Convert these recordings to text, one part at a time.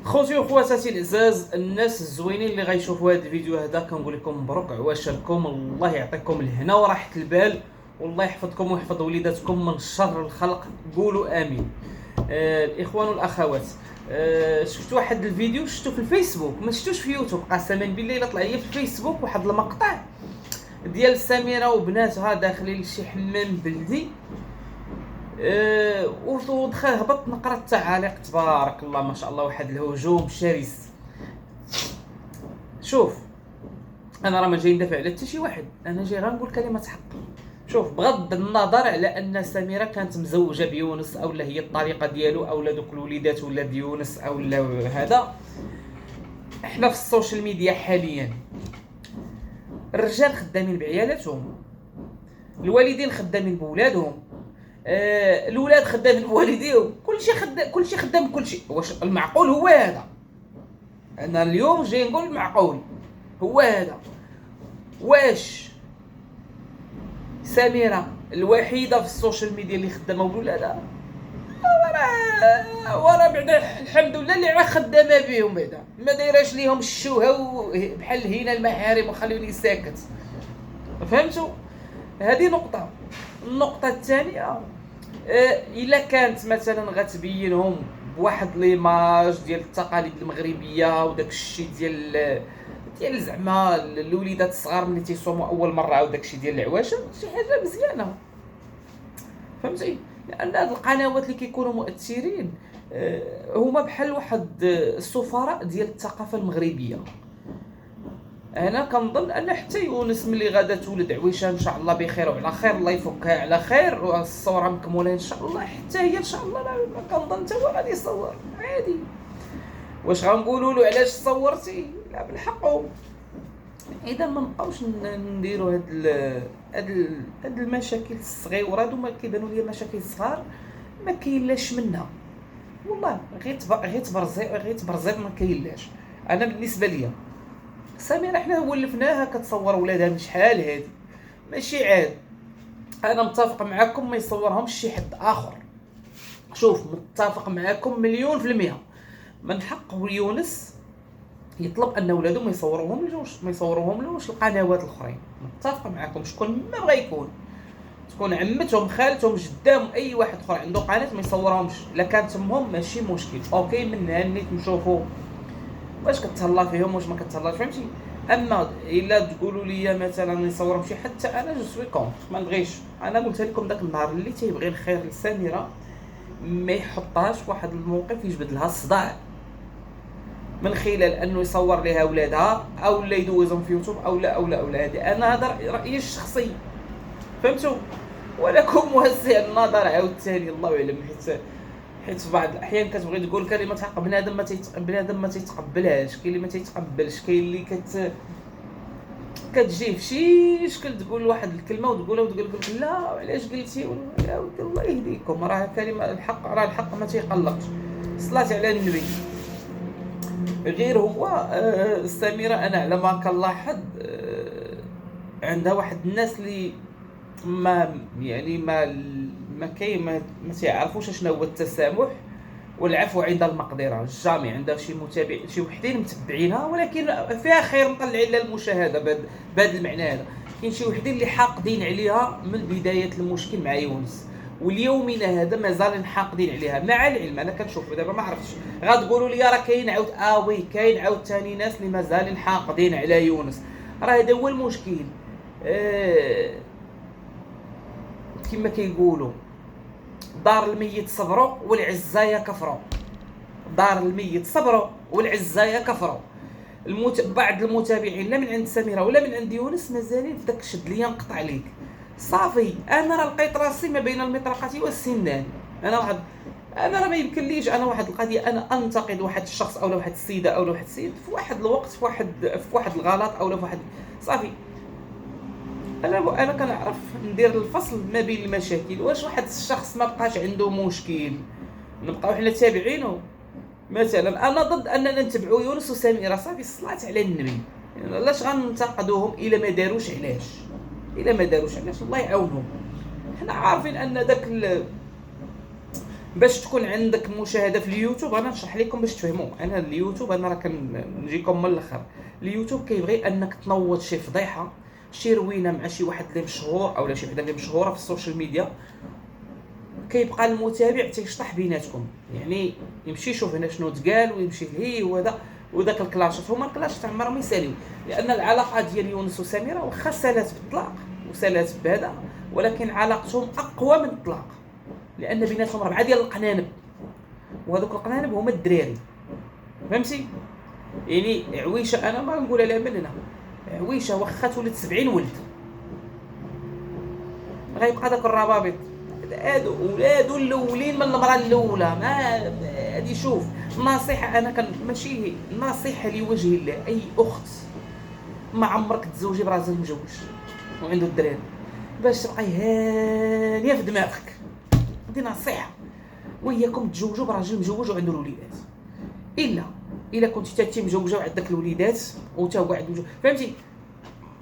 خوتي وخواتاتي العزاز، الناس الزوينين اللي غيشوفوا هذا الفيديو هذا، كنقول لكم مبروك عواشركم، الله يعطيكم الهنا وراحه البال، والله يحفظكم ويحفظ وليداتكم من شر الخلق. قولوا امين. الاخوان والاخوات، شفتوا واحد الفيديو شفتو في الفيسبوك، ما شفتوش في يوتيوب، قسما بالله الا طلع لي في الفيسبوك واحد المقطع ديال سميره وبناتها داخلين لشي حمام بلدي. ودخل هبط نقرا التعاليق، تبارك الله ما شاء الله، واحد الهجوم شرس. شوف، انا راه ما جاي ندافع على حتى شي واحد، انا جاي غنقول كلمه حق. شوف، بغض النظر على ان سميره كانت مزوجه بيونس او لا هي الطريقه ديالو او لا دوك الوليدات ولا بيونس او لا هذا، احنا في السوشيال ميديا حاليا الرجال خدامين بعيالاتهم، الوالدين خدامين بولادهم، الاولاد خدامين بوالديهم، كلشي خدام بكلشي. واش المعقول هو هذا؟ انا اليوم جاي نقول المعقول هو هذا. واش سميره الوحيده في السوشيال ميديا اللي خدامه بولادها؟ ورا بعدا الحمد لله اللي راه خدامه بهم، بعدا ما دايراش ليهم الشوهه بحال هنا المحارم وخلوني ساكت. فهمتوا؟ هذه نقطه. النقطه الثانيه، الا كانت مثلا غتبينهم بواحد ليماج ديال التقاليد المغربيه وداك الشيء ديال زعما الوليدات الصغار ملي تيصوموا اول مره وداك الشيء ديال العواشر، شي حاجه مزيانه. فهمتي؟ لان هاد القنوات اللي كيكونوا مؤثرين هما بحال واحد السفراء ديال الثقافه المغربيه. انا كنظن ان حتى يونس ملي غادا تولد عويشه ان شاء الله بخير وعلى خير، الله يفكها على خير، والصوره مكموله ان شاء الله، حتى هي ان شاء الله كنظن حتى هو غادي يصور عادي. واش غنقولوا له علاش صورتي؟ لا بالحق. اذا ما نبقاوش نديروا هاد المشاكل الصغيره هادو، ما كيبانوا لي مشاكل صغار ما كاينلاش منها، والله غير تبرزير ما كاينلاش. انا بالنسبه ليا سميره حنا ولفناها كتصور ولادها من شحال هادي، ماشي عاد. انا متفق معكم ما يصورهمش شي حد اخر. شوف، متفق معكم مليون في المية. من حق يونس يطلب ان ولادو ما يصوروهملوش القنوات الاخرين. متفق معكم، شكون ما بغى يكون، تكون عمتهم خالتهم جدام اي واحد اخر عنده قناه ما يصورهمش، الا كانت امهم ماشي مشكل، اوكي، من هنيت نشوفوا واش كتهلا فيهم واش ما كتهلاش، فهمتي؟ اما الا تقولوا لي مثلا يصورهم شي حتى انا جو سوي كونت، ما نبغيش. انا قلت لكم داك النهار اللي تيبغي الخير لسميره ما يحطهاش في واحد الموقف يجبد لها الصداع من خلال انه يصور لها اولادها او لا يدوزهم في يوتيوب او لا او لا او لا. هذا رايي الشخصي، فهمتوا؟ ولكم واسع النظر عاوتاني، الله اعلم. حيت في بعض الاحيان كتبغي تقول كلمه حق، بنادم ما تيتقبلهاش، كاين اللي ما تيتقبلش، كاين اللي كتجي في شي شكل تقول واحد الكلمه وتقولها وتقول لك لا علاش قلتي، يا ودي الله يهديكم، راه كلمه الحق، راه الحق ما تيقلقش. صلاه على النبي. غير هو سميره انا على ما كنلاحظ عندها واحد الناس اللي ما كاين ما تيعرفوش شنو هو التسامح والعفو عند المقدره. جامي عندها شي متابع، شي وحدين متبعينها ولكن فيها خير مطلعين لها المشاهده بهذا المعنى هذا. كاين شي وحدين اللي حاقدين عليها من بدايه المشكل مع يونس، واليومنا هذا مازال حاقدين عليها، مع العلم انا كنشوف دابا ما عرفتش غتقولوا لي راه كاين عاود وي كاين عاود ثاني ناس اللي مازال حاقدين على يونس. راه هذا هو المشكل. كما كيقولوا دار الميت صبروا والعزايه كفروا، دار الميت صبروا والعزايه كفروا. بعض المتابعين لا من عند سميره ولا من عند يونس مازالين في داك الشد اللي ينقطع عليك. صافي، انا راه لقيت راسي ما بين المطرقه والسنان. انا راه ما يمكنليش انا واحد القضيه انا انتقد واحد الشخص او واحد السيده او واحد السيد في واحد الوقت في واحد الغلط او في واحد، صافي. انا كنعرف ندير الفصل ما بين المشاكل. واش واحد الشخص ما بقاش عنده مشكل نبقاو حنا تابعينه؟ مثلا انا ضد اننا نتبعوا يونس وسميره، صافي، الصلاه على النبي. يعني علاش غننتقدوهم الا ما داروش علاش الله يعاونهم. حنا عارفين ان باش تكون عندك مشاهده في اليوتيوب. انا نشرح لكم باش تفهموا. انا اليوتيوب انا راه كنجيكم من الاخر. اليوتيوب كيبغي انك تنوض شي فضيحه، شي روينه مع شي واحد اللي مشهور اولا شي وحده اللي مشهوره في السوشيال ميديا، كيبقى المتابع تيشطح بيناتكم. يعني يمشي يشوف هنا شنو تقال ويمشي لهي وهذا وداك الكلاشات. هما الكلاشات عمرهم يساليو، لان العلاقه ديال يونس وسميره واخا سالات بالطلاق وسالات بهذا، ولكن علاقتهم اقوى من الطلاق، لان بيناتهم 4 ديال القنانب، وهذوك القنانب هما الدراري. فهمتي؟ يعني عويشه انا ما نقولها لها من هنا، عويشه واخا تولد 70 ولد غيبقى داك الربابط. هادو ولادو الاولين من المراه الاولى. ما هادي شوف نصيحه انا ماشي نصيحه لوجه الله، اي اخت ما عمرك تزوجي براجل مجوج وعنده الدراري باش تبقاي هانيه في دماغك. هذه نصيحه. وياكم تزوجوا براجل مجوج وعنده الوليدات، الا كنتي تاتي مجوجه وعندك الوليدات وتا هو عنده مجوج، فهمتي؟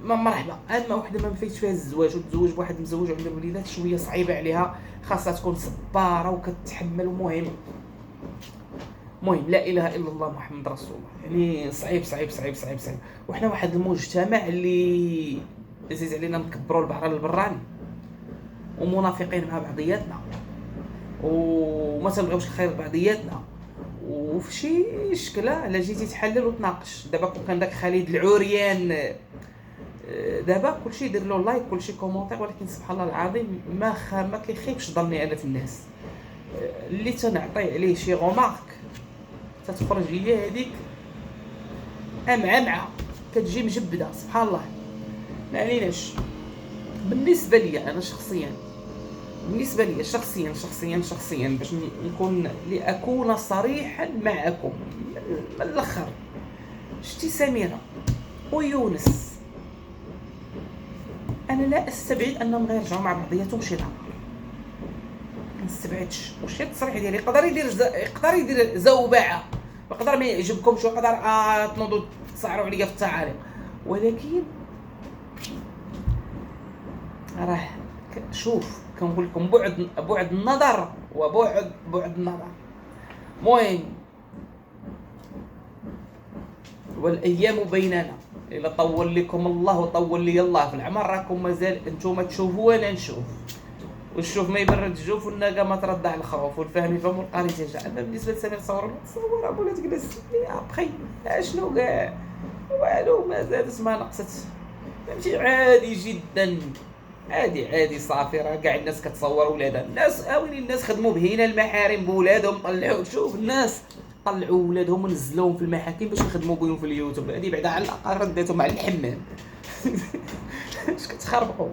مرحبا. اما وحده ما مفيتش فيها الزواج وتزوج بواحد مزوج وعنده الوليدات شويه صعيبه عليها، خاصها تكون صباره وكتحمل. مهم لا اله الا الله محمد رسول الله. يعني صعيب صعيب صعيب صعيب صعيب. وحنا واحد المجتمع اللي عزيز علينا نكبروا البحر البراني ومنافقين مع بعضياتنا وما تنبغيوش الخير لبعضياتنا. وفي شي شكله الا جيتي تحلل وتناقش. دابا كان داك خالد العريان دابا كلشي يدير له لايك كلشي كومونتير، ولكن سبحان الله العظيم ما كيخيبش ظني انا في الناس. اللي تنعطي عليه شي غومارك تتخرج هي هذيك امعمعه كتجي مجبده. سبحان الله ما عليناش. بالنسبه لي انا شخصيا، باش اكون صريحا معكم من الاخر، شتي سميره ويونس انا لا استبعد انهم غيرجعوا مع بعضياتهم شي نهار. ما نستبعدش. واش هي التصريح ديالي يقدر يدير زوبعه، يقدر ما يعجبكمش، ويقدر تنوضوا تصعروا عليا في التعاليق، ولكن راه شوف كنقول لكم بعد النظر وبعد النظر. المهم والايام بيننا، الا طول لكم الله وطول لي الله في العمر راكم مازال انتم تشوفوا وانا نشوف، والشوف ما يبرد الجوف والناقه ما ترضع الخروف والفهم يفهم والقاري تيرجع. اما بالنسبه لسمير تصور ولا تجلس ابخي اشنو كاع والو مازال ما نقصت. فهمتي؟ عادي جدا، عادي صافي. راه كاع الناس كتصور ولادها. الناس خدموا بهنا المحارم بولادهم، طلعوا. شوف الناس طلعوا ولادهم ونزلوهم في المحاكم باش يخدموا بهم في اليوتيوب. هذه بعدا على الاقل رديتهم على الحمام. اش كتخربقوا؟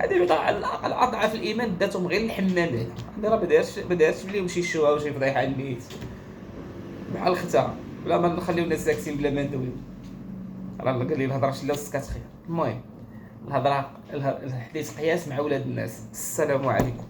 هذه بعدا على الاقل اضعف الايمان داتهم غير الحمام. هذا راه ما دارش ليهم شي شوها وشي فضيحه النيت بحال اختها. بلا ما نخليو الناس ساكتين بلا ما ندويو. راه قال لي الهضره شي لا سكات خير. المهم الحديث قياس مع ولاد الناس. السلام عليكم.